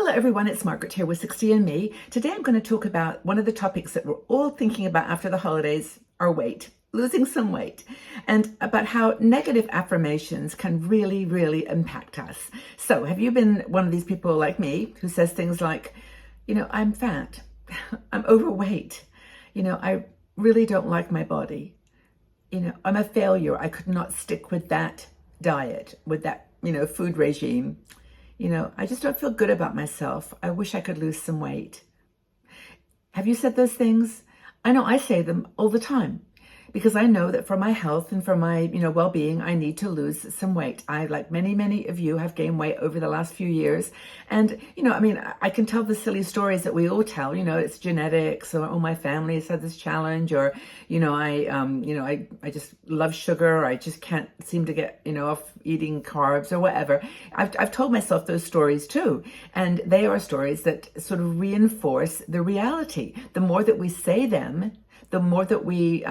Hello everyone, it's Margaret here with 60andMe. Today I'm going to talk about one of the topics that we're all thinking about after the holidays, our weight, losing some weight, and about how negative affirmations can really impact us. So have you been one of these people like me who says things like, I'm fat, I'm overweight, I really don't like my body, I'm a failure, I could not stick with that diet, with that, food regime. I just don't feel good about myself. I wish I could lose some weight. Have you said those things? I know I say them all the time because I know that for my health and for my, well-being, I need to lose some weight. I, like many of you, have gained weight over the last few years. And, I can tell the silly stories that we all tell, it's genetics, or, oh, my family has had this challenge, or, I just love sugar, or I just can't seem to get, off eating carbs or whatever. I've told myself those stories too. And they are stories that sort of reinforce the reality. The more that we say them, the more that we,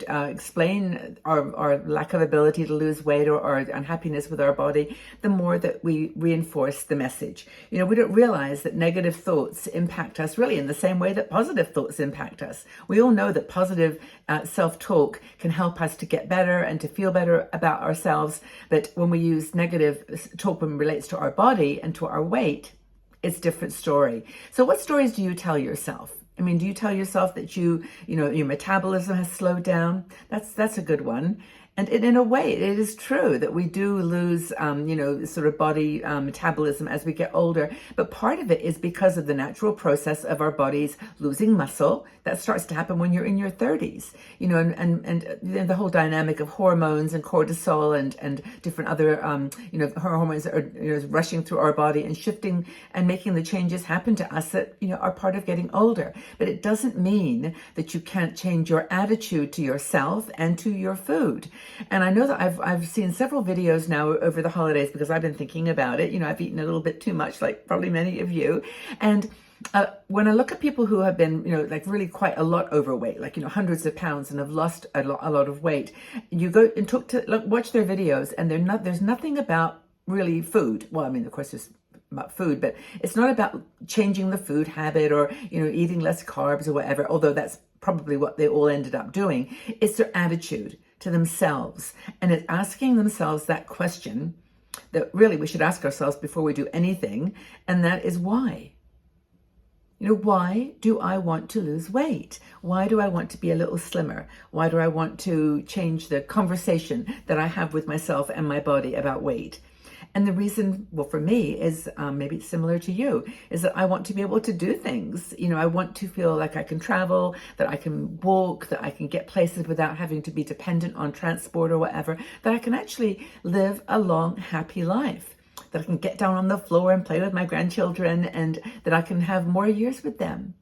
explain our lack of ability to lose weight or our unhappiness with our body, the more that we reinforce the message. We don't realize that negative thoughts impact us really in the same way that positive thoughts impact us. We all know that positive self-talk can help us to get better and to feel better about ourselves. But when we use negative talk when it relates to our body and to our weight, it's a different story. So what stories do you tell yourself? Do you tell yourself that your metabolism has slowed down? That's a good one. And in a way, it is true that we do lose, sort of body metabolism as we get older. But part of it is because of the natural process of our bodies losing muscle. That starts to happen when you're in your 30s, and the whole dynamic of hormones and cortisol and different other, hormones that are, rushing through our body and shifting and making the changes happen to us that, are part of getting older. But it doesn't mean that you can't change your attitude to yourself and to your food. And I know that I've seen several videos now over the holidays because I've been thinking about it. I've eaten a little bit too much, like probably many of you. And when I look at people who have been, like really quite a lot overweight, like, hundreds of pounds and have lost a lot of weight, you go and watch their videos and there's nothing about really food. Well, of course there's about food, but it's not about changing the food habit or, eating less carbs or whatever, although that's probably what they all ended up doing. It's their attitude to themselves. And it's asking themselves that question that really we should ask ourselves before we do anything. And that is why? Why do I want to lose weight? Why do I want to be a little slimmer? Why do I want to change the conversation that I have with myself and my body about weight? And the reason, well, for me is maybe it's similar to you, is that I want to be able to do things. I want to feel like I can travel, that I can walk, that I can get places without having to be dependent on transport or whatever, that I can actually live a long, happy life, that I can get down on the floor and play with my grandchildren, and that I can have more years with them.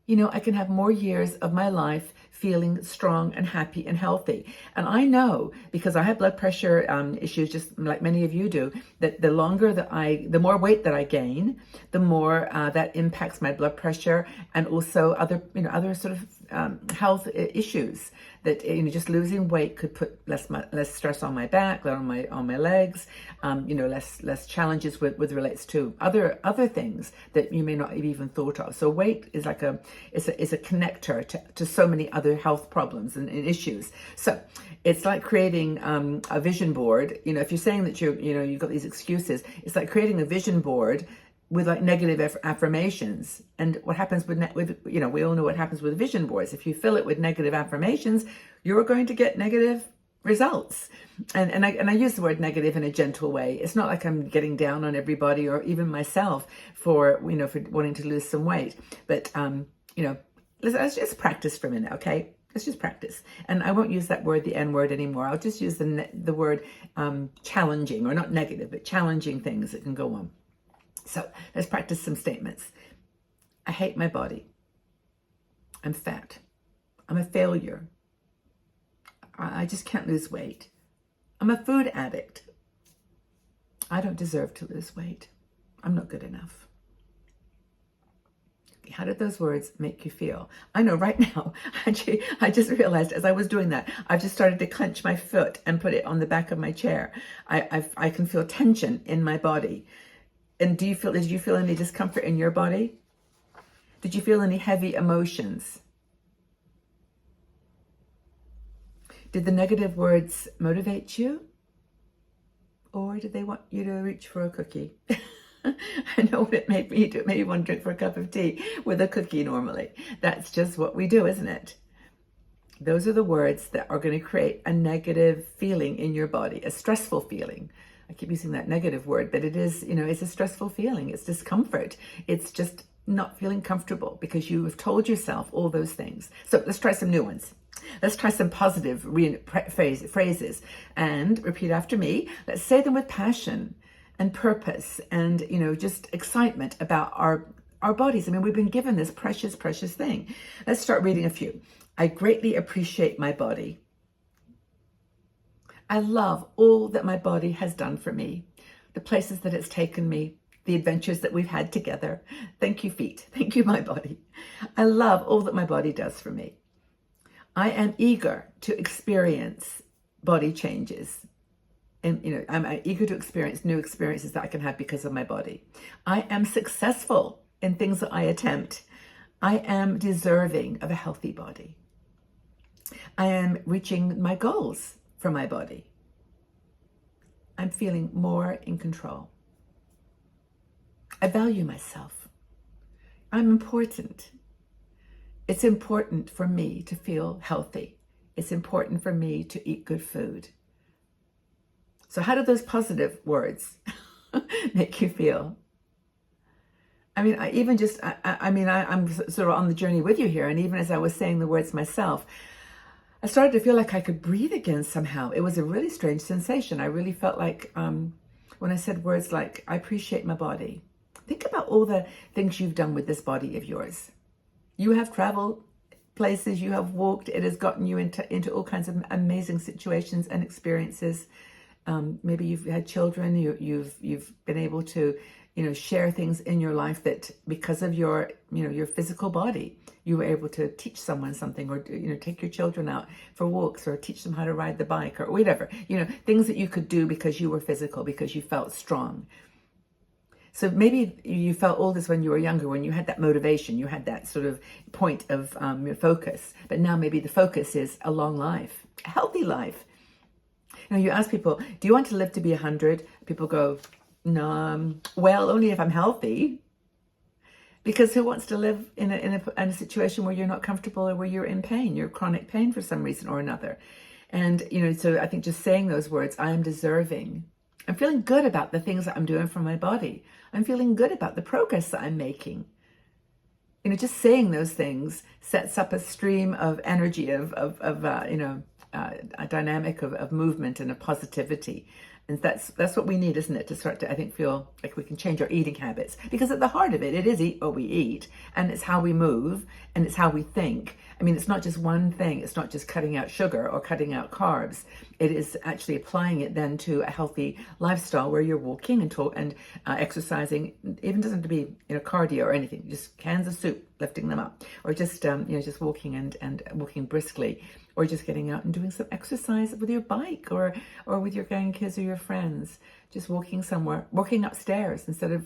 I can have more years of my life feeling strong and happy and healthy. And I know, because I have blood pressure issues, just like many of you do, that the more weight that I gain, the more that impacts my blood pressure and also other sort of health issues. That just losing weight could put less stress on my back, on my legs, less challenges with relates to other things that you may not have even thought of. So weight is like a connector to so many other health problems and issues. So it's like creating a vision board. If you're saying that you've got these excuses, it's like creating a vision board with like negative affirmations. And what happens with we all know what happens with vision boards. If you fill it with negative affirmations, you're going to get negative results. And I use the word negative in a gentle way. It's not like I'm getting down on everybody or even myself for wanting to lose some weight. But let's just practice for a minute, okay? Let's just practice. And I won't use that word, the N word, anymore. I'll just use the word challenging, or not negative, but challenging things that can go on. So let's practice some statements. I hate my body. I'm fat. I'm a failure. I just can't lose weight. I'm a food addict. I don't deserve to lose weight. I'm not good enough. How did those words make you feel? I know right now, I just realized as I was doing that, I've just started to clench my foot and put it on the back of my chair. I can feel tension in my body. And did you feel any discomfort in your body? Did you feel any heavy emotions? Did the negative words motivate you? Or did they want you to reach for a cookie? I know what it made me do. It made me want to drink for a cup of tea with a cookie normally. That's just what we do, isn't it? Those are the words that are going to create a negative feeling in your body, a stressful feeling. I keep using that negative word, but it is, it's a stressful feeling. It's discomfort. It's just not feeling comfortable because you have told yourself all those things. So let's try some new ones. Let's try some positive phrases and repeat after me. Let's say them with passion and purpose and, just excitement about our bodies. I mean, we've been given this precious, precious thing. Let's start reading a few. I greatly appreciate my body. I love all that my body has done for me, the places that it's taken me, the adventures that we've had together. Thank you, feet. Thank you, my body. I love all that my body does for me. I am eager to experience body changes. And, I'm eager to experience new experiences that I can have because of my body. I am successful in things that I attempt. I am deserving of a healthy body. I am reaching my goals for my body. I'm feeling more in control. I value myself. I'm important. It's important for me to feel healthy. It's important for me to eat good food. So how do those positive words make you feel? I mean, I'm sort of on the journey with you here. And even as I was saying the words myself, I started to feel like I could breathe again somehow. It was a really strange sensation. I really felt like when I said words like, I appreciate my body. Think about all the things you've done with this body of yours. You have traveled places, you have walked, it has gotten you into all kinds of amazing situations and experiences. Maybe you've had children, you've been able to, share things in your life that because of your physical body, you were able to teach someone something or, take your children out for walks or teach them how to ride the bike or whatever, things that you could do because you were physical, because you felt strong. So maybe you felt all this when you were younger, when you had that motivation, you had that sort of point of your focus. But now maybe the focus is a long life, a healthy life. You ask people, do you want to live to be 100? People go, no, well, only if I'm healthy. Because who wants to live in a situation where you're not comfortable or where you're in pain, you're chronic pain for some reason or another? And, so I think just saying those words, I am deserving. I'm feeling good about the things that I'm doing for my body. I'm feeling good about the progress that I'm making. Just saying those things sets up a stream of energy, a dynamic of movement and of positivity. And that's what we need, isn't it? To start to, I think, feel like we can change our eating habits. Because at the heart of it, it is eat what we eat. And it's how we move and it's how we think. I mean, it's not just one thing. It's not just cutting out sugar or cutting out carbs. It is actually applying it then to a healthy lifestyle where you're walking and exercising. Even doesn't have to be cardio or anything. Just cans of soup, lifting them up, or just just walking and walking briskly, or just getting out and doing some exercise with your bike or with your grandkids or your friends. Just walking somewhere, walking upstairs instead of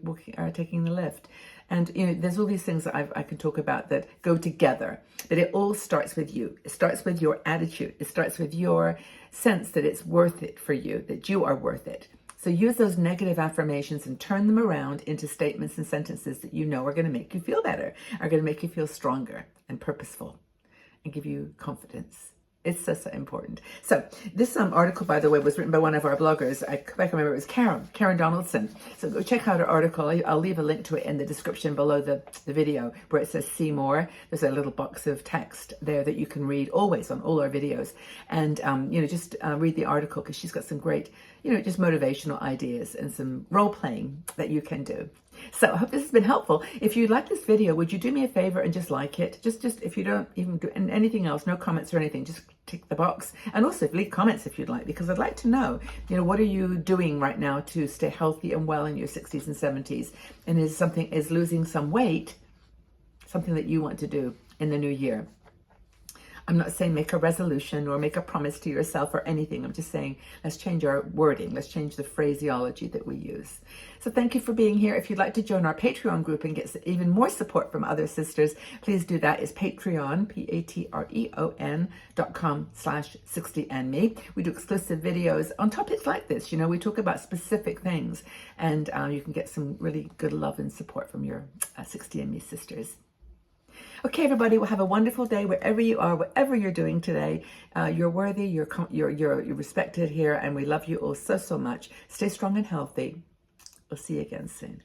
walking or taking the lift. And there's all these things that I can talk about that go together. But it all starts with you. It starts with your attitude. It starts with your sense that it's worth it for you, that you are worth it. So use those negative affirmations and turn them around into statements and sentences that are going to make you feel better, are going to make you feel stronger and purposeful and give you confidence. It's so important. So this article, by the way, was written by one of our bloggers. I remember it was Karen Donaldson. So go check out her article. I'll leave a link to it in the description below the video where it says see more. There's a little box of text there that you can read always on all our videos. And, just read the article because she's got some great, just motivational ideas and some role playing that you can do. So I hope this has been helpful. If you like this video, would you do me a favor and just like it? Just if you don't even do anything else, no comments or anything, just tick the box. And also leave comments if you'd like, because I'd like to know, what are you doing right now to stay healthy and well in your 60s and 70s? And is losing some weight something that you want to do in the new year? I'm not saying make a resolution or make a promise to yourself or anything. I'm just saying let's change our wording. Let's change the phraseology that we use. So thank you for being here. If you'd like to join our Patreon group and get even more support from other sisters, please do that. It's Patreon, patreon.com/60andme. We do exclusive videos on topics like this. You know, we talk about specific things, and you can get some really good love and support from your 60andme sisters. Okay, everybody, well, have a wonderful day wherever you are, whatever you're doing today. You're worthy, you're respected here, and we love you all so, so much. Stay strong and healthy. We'll see you again soon.